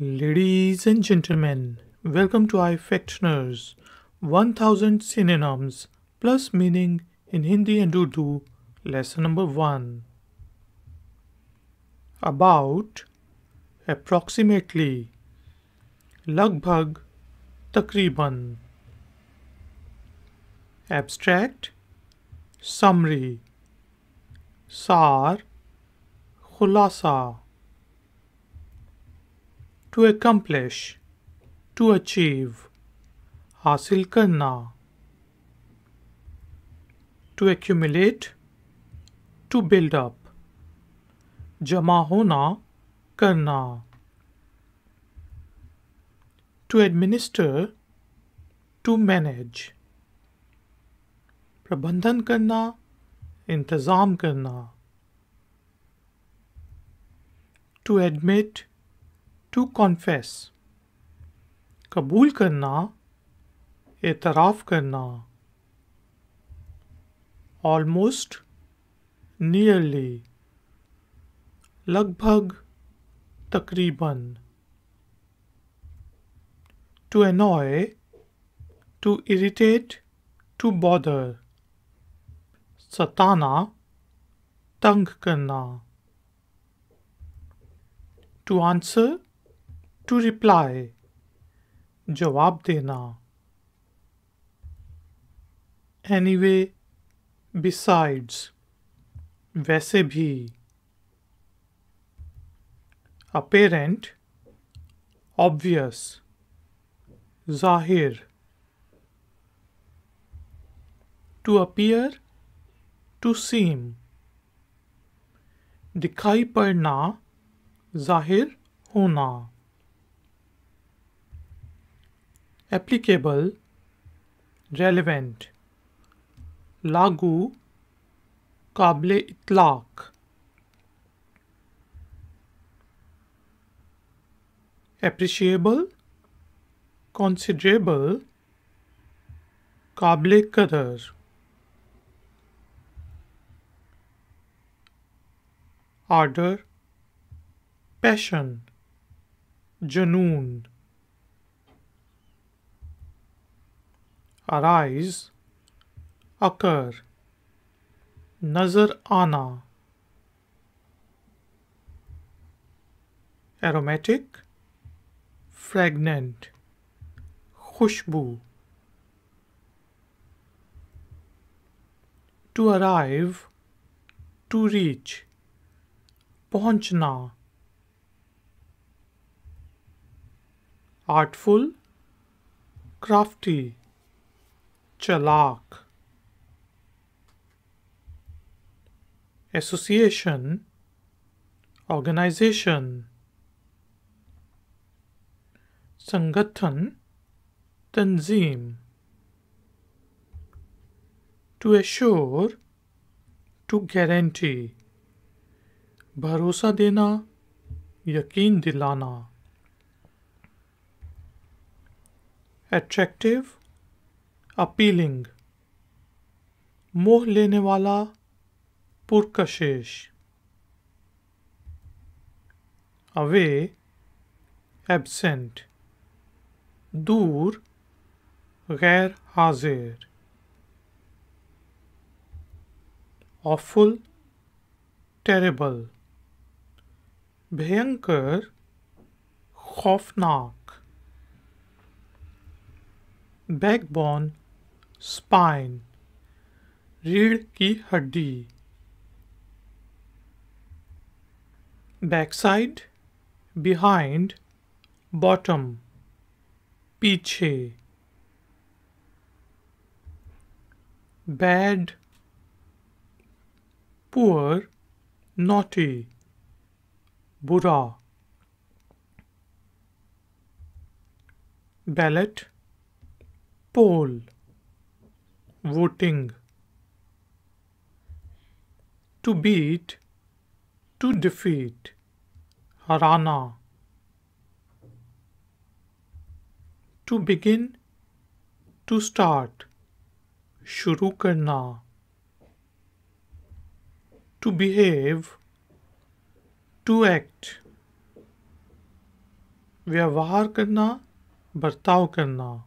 Ladies and gentlemen, welcome to Ifactner's 1000 Synonyms plus Meaning in Hindi and Urdu, lesson number 1. About, approximately, लगभग, तकरीबन. Abstract, summary, सार, खुलासा. To accomplish, to achieve, हासिल करना. To accumulate, to build up, जमा होना, करना. To administer, to manage, प्रबंधन करना, इंतजाम करना. To admit, to confess, कबूल करना, एतराफ़ करना. Almost, nearly, लगभग, तकरीबन. To annoy, to irritate, to bother, सताना, तंग करना. To answer, to reply, जवाब देना. Anyway, besides, वैसे भी. Apparent, obvious, जाहिर. To appear, to seem, दिखाई पड़ना, जाहिर होना. Applicable, relevant, लागू, काबिले इत्लाक. Appreciable, considerable, काबिले कदर. Ardor, passion, जुनून. Arise, occur, नजर आना. Aromatic, fragrant, Khushboo. To arrive, to reach, पहुंचना. Artful, crafty, चालाक. Association, organization. संगठन, तंजीम. To assure, to guarantee, भरोसा देना, यकीन दिलाना. Attractive, appealing, मोह लेने वाला, पुरकशिश. Away, absent, दूर, गैर हाजिर. Awful, terrible, भयंकर, खौफनाक. Backbone, spine, रीढ़ की हड्डी. Backside, behind, bottom, पीछे. Bad, poor, naughty, बुरा. Ballot, poll, voting. To beat, to defeat, Hariana. To begin, to start, शुरू करना. To behave, to act, व्यवहार करना, बर्ताव करना।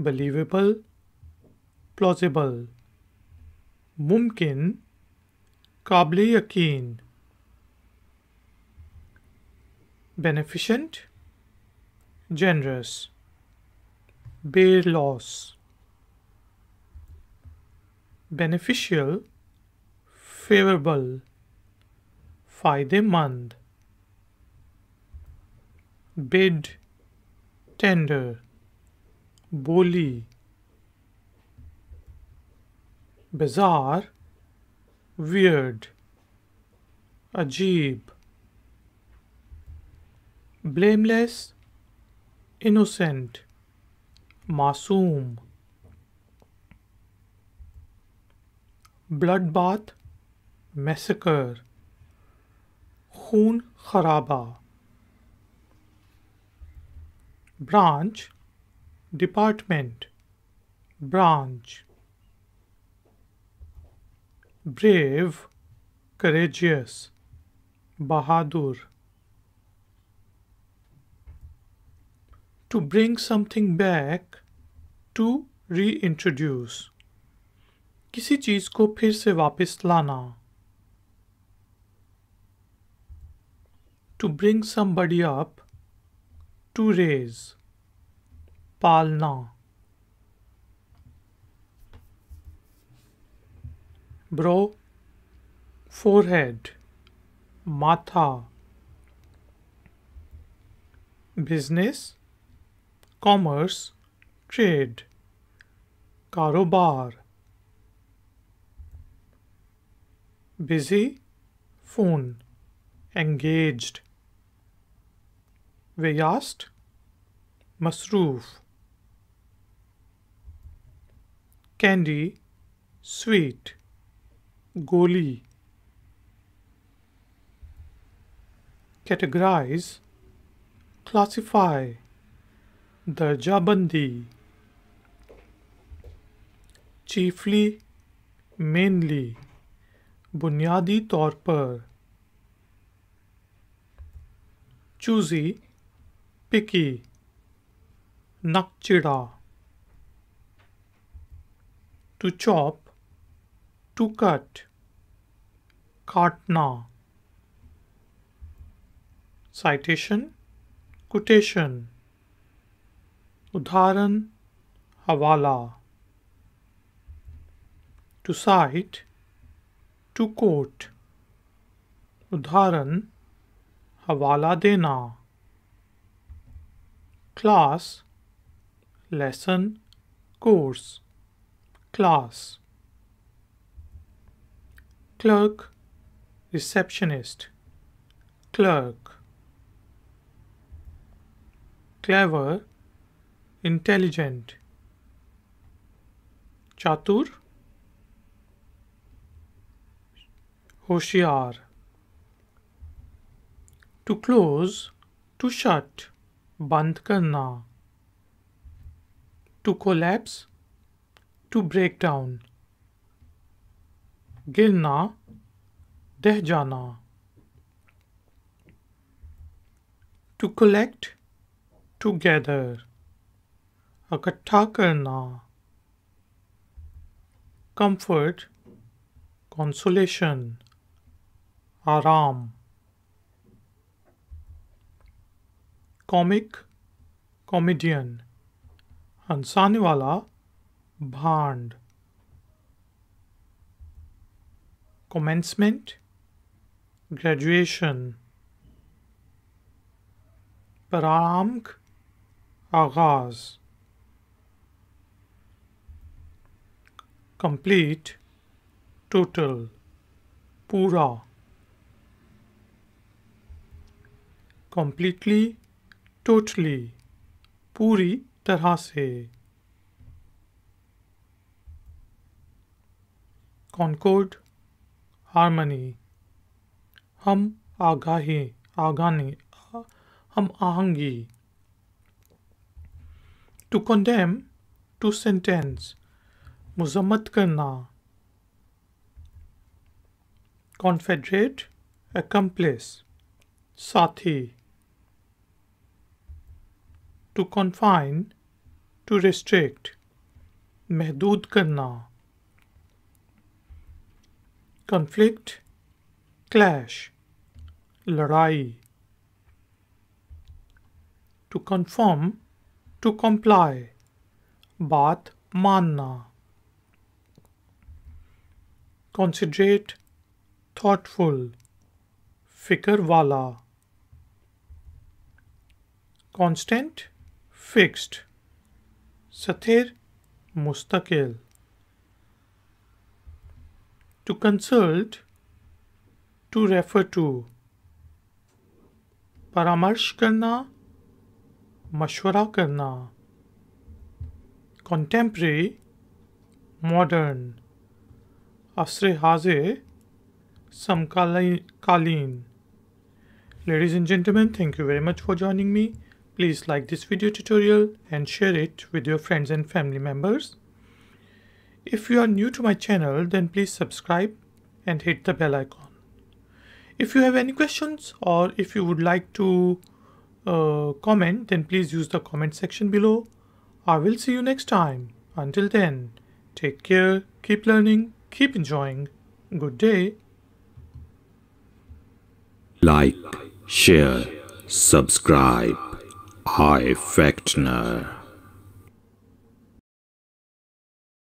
believable, plausible, मुमकिन, काबिल यकीन। beneficent, generous, bear loss। beneficial, favorable, फायदेमंद। bid, tender, बोली। bizarre, weird, अजीब। blameless, innocent, मासूम। bloodbath, massacre, खून खराबा। branch, department, branch। brave, courageous, Bahadur. to bring something back, to reintroduce, किसी चीज को फिर से वापस लाना। to bring somebody up, to raise, पालना। brow, forehead, माथा। business, commerce, trade, कारोबार। busy, phone, engaged। व्यस्त, मसरूफ। candy, sweet, गोली। categorize, classify, दर्जाबंदी। chiefly, mainly, बुनियादी तौर पर। choosy, picky, नकचिड़ा। to chop, to cut, काटना। citation, quotation, उदाहरण, हवाला। to cite, to quote, उदाहरण, हवाला देना। class, lesson, course, class। clerk, receptionist, clerk। clever, intelligent, चातुर, होशियार। to close, to shut, बंद करना। to collapse, to break down, गिरना, दह जाना। to collect, to gather, इकट्ठा करना। comfort, consolation, आराम। comic, comedian, हंसाने वाला, भांड। commencement, graduation, प्रारंभ, आगाज। complete, total, पूरा। completely, totally, पूरी तरह से। concord, harmony, हम आगाही, हम आहंगी। to condemn, to sentence, मुजम्मत करना। confederate, accomplice, साथी. To confine, to restrict. महदूद करना. Conflict, clash. लड़ाई. To conform, to comply. बात मानना. Considerate, thoughtful. फिक्र वाला. Constant, fixed. स्थिर, मुस्तकिल. To consult, to refer to. परामर्श करना, मशवरा करना. Contemporary, modern. असरे हाज़िर, समकालीन. Ladies and gentlemen, thank you very much for joining me. Please like this video tutorial and share it with your friends and family members. If you are new to my channel, then please subscribe and hit the bell icon. If you have any questions or if you would like to comment, then please use the comment section below. I will see you next time. Until then, take care, keep learning, keep enjoying. Good day. Like, share, subscribe. Ifactner.